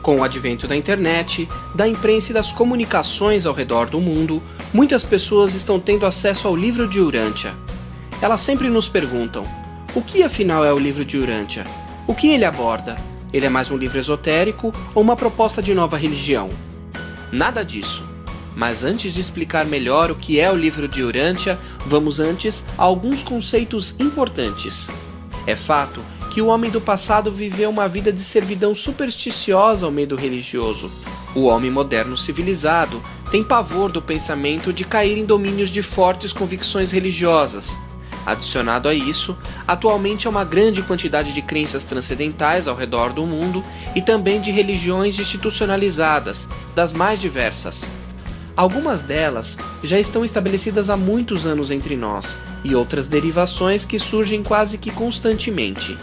Com o advento da internet, da imprensa e das comunicações ao redor do mundo, muitas pessoas estão tendo acesso ao livro de Urântia. Elas sempre nos perguntam: o que afinal é o livro de Urântia? O que ele aborda? Ele é mais um livro esotérico ou uma proposta de nova religião? Nada disso. Mas antes de explicar melhor o que é o livro de Urântia, vamos antes a alguns conceitos importantes. É fato que o homem do passado viveu uma vida de servidão supersticiosa ao medo religioso. O homem moderno civilizado tem pavor do pensamento de cair em domínios de fortes convicções religiosas. Adicionado a isso, atualmente há uma grande quantidade de crenças transcendentais ao redor do mundo e também de religiões institucionalizadas, das mais diversas. Algumas delas já estão estabelecidas há muitos anos entre nós, e outras derivações que surgem quase que constantemente.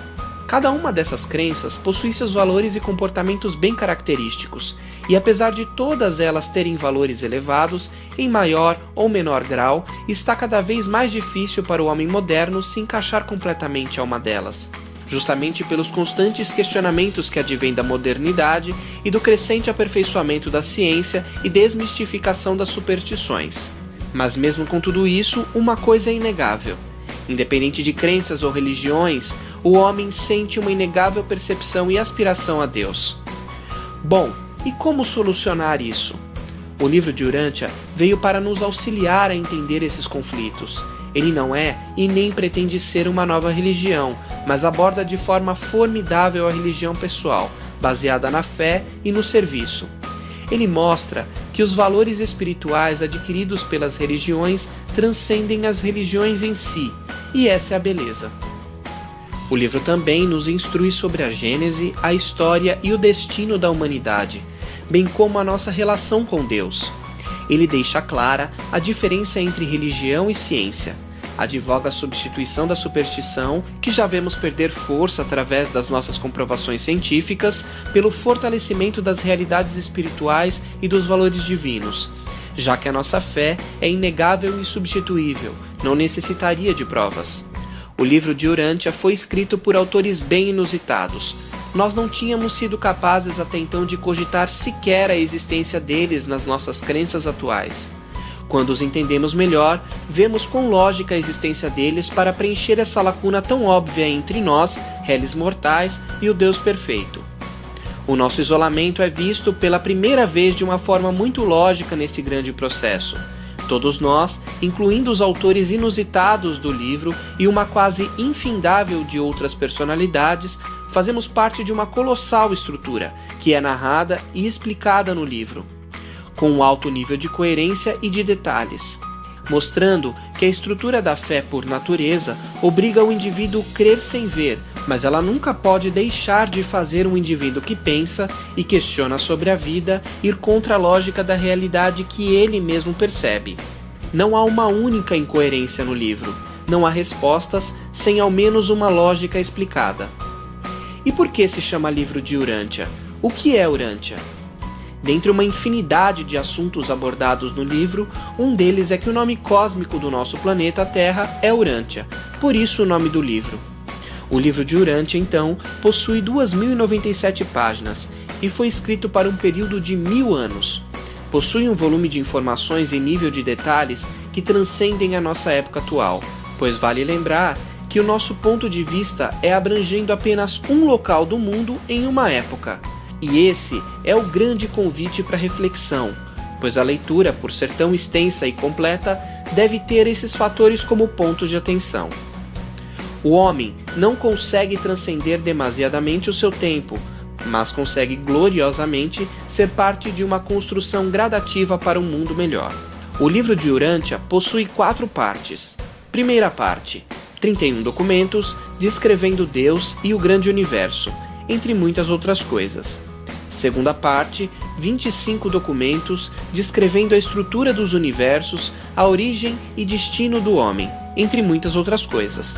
Cada uma dessas crenças possui seus valores e comportamentos bem característicos, e apesar de todas elas terem valores elevados, em maior ou menor grau, está cada vez mais difícil para o homem moderno se encaixar completamente a uma delas, justamente pelos constantes questionamentos que advêm da modernidade e do crescente aperfeiçoamento da ciência e desmistificação das superstições. Mas mesmo com tudo isso, uma coisa é inegável. Independente de crenças ou religiões, o homem sente uma inegável percepção e aspiração a Deus. Bom, e como solucionar isso? O livro de Urântia veio para nos auxiliar a entender esses conflitos. Ele não é e nem pretende ser uma nova religião, mas aborda de forma formidável a religião pessoal, baseada na fé e no serviço. Ele mostra que os valores espirituais adquiridos pelas religiões transcendem as religiões em si, e essa é a beleza. O livro também nos instrui sobre a gênese, a história e o destino da humanidade, bem como a nossa relação com Deus. Ele deixa clara a diferença entre religião e ciência. Advoga a substituição da superstição, que já vemos perder força através das nossas comprovações científicas, pelo fortalecimento das realidades espirituais e dos valores divinos, já que a nossa fé é inegável e insubstituível, não necessitaria de provas. O livro de Urântia foi escrito por autores bem inusitados. Nós não tínhamos sido capazes até então de cogitar sequer a existência deles nas nossas crenças atuais. Quando os entendemos melhor, vemos com lógica a existência deles para preencher essa lacuna tão óbvia entre nós, réis mortais, e o Deus perfeito. O nosso isolamento é visto pela primeira vez de uma forma muito lógica nesse grande processo. Todos nós, incluindo os autores inusitados do livro e uma quase infindável de outras personalidades, fazemos parte de uma colossal estrutura, que é narrada e explicada no livro, com um alto nível de coerência e de detalhes, mostrando que a estrutura da fé por natureza obriga o indivíduo a crer sem ver, mas ela nunca pode deixar de fazer um indivíduo que pensa e questiona sobre a vida ir contra a lógica da realidade que ele mesmo percebe. Não há uma única incoerência no livro, não há respostas sem ao menos uma lógica explicada. E por que se chama livro de Urântia? O que é Urântia? Dentre uma infinidade de assuntos abordados no livro, um deles é que o nome cósmico do nosso planeta Terra é Urântia, por isso o nome do livro. O livro de Urântia, então, possui 2.097 páginas e foi escrito para um período de 1000 anos. Possui um volume de informações em nível de detalhes que transcendem a nossa época atual, pois vale lembrar que o nosso ponto de vista é abrangendo apenas um local do mundo em uma época. E esse é o grande convite para reflexão, pois a leitura, por ser tão extensa e completa, deve ter esses fatores como pontos de atenção. O homem não consegue transcender demasiadamente o seu tempo, mas consegue gloriosamente ser parte de uma construção gradativa para um mundo melhor. O livro de Urântia possui 4 partes. Primeira parte, 31 documentos descrevendo Deus e o grande universo, entre muitas outras coisas. Segunda parte, 25 documentos descrevendo a estrutura dos universos, a origem e destino do homem, entre muitas outras coisas.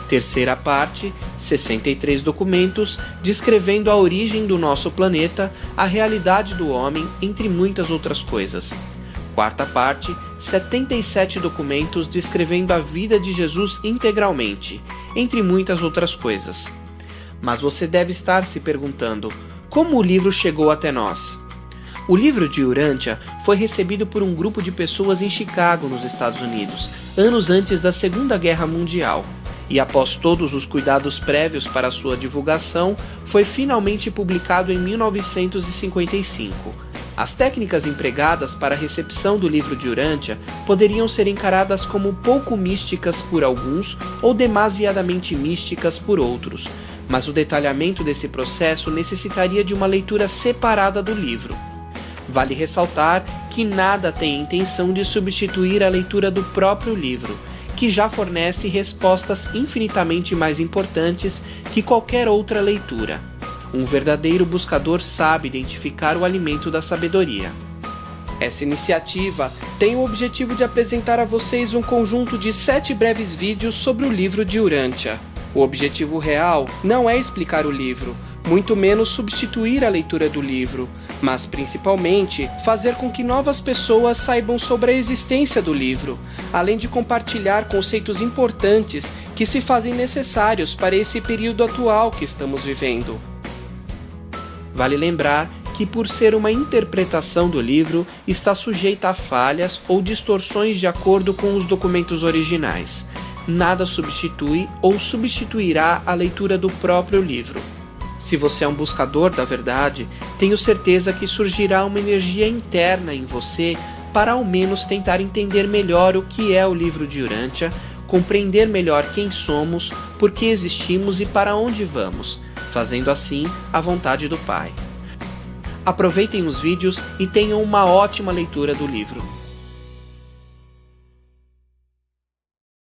Terceira parte, 63 documentos descrevendo a origem do nosso planeta, a realidade do homem, entre muitas outras coisas. Quarta parte, 77 documentos descrevendo a vida de Jesus integralmente, entre muitas outras coisas. Mas você deve estar se perguntando: Como o livro chegou até nós? O livro de Urantia foi recebido por um grupo de pessoas em Chicago, nos Estados Unidos, anos antes da Segunda Guerra Mundial, e após todos os cuidados prévios para sua divulgação, foi finalmente publicado em 1955. As técnicas empregadas para a recepção do livro de Urantia poderiam ser encaradas como pouco místicas por alguns ou demasiadamente místicas por outros, mas o detalhamento desse processo necessitaria de uma leitura separada do livro. Vale ressaltar que nada tem a intenção de substituir a leitura do próprio livro, que já fornece respostas infinitamente mais importantes que qualquer outra leitura. Um verdadeiro buscador sabe identificar o alimento da sabedoria. Essa iniciativa tem o objetivo de apresentar a vocês um conjunto de 7 breves vídeos sobre o livro de Urantia. O objetivo real não é explicar o livro, muito menos substituir a leitura do livro, mas principalmente fazer com que novas pessoas saibam sobre a existência do livro, além de compartilhar conceitos importantes que se fazem necessários para esse período atual que estamos vivendo. Vale lembrar que, por ser uma interpretação do livro, está sujeita a falhas ou distorções de acordo com os documentos originais. Nada substitui ou substituirá a leitura do próprio livro. Se você é um buscador da verdade, tenho certeza que surgirá uma energia interna em você para ao menos tentar entender melhor o que é o livro de Urantia, compreender melhor quem somos, por que existimos e para onde vamos, fazendo assim a vontade do Pai. Aproveitem os vídeos e tenham uma ótima leitura do livro.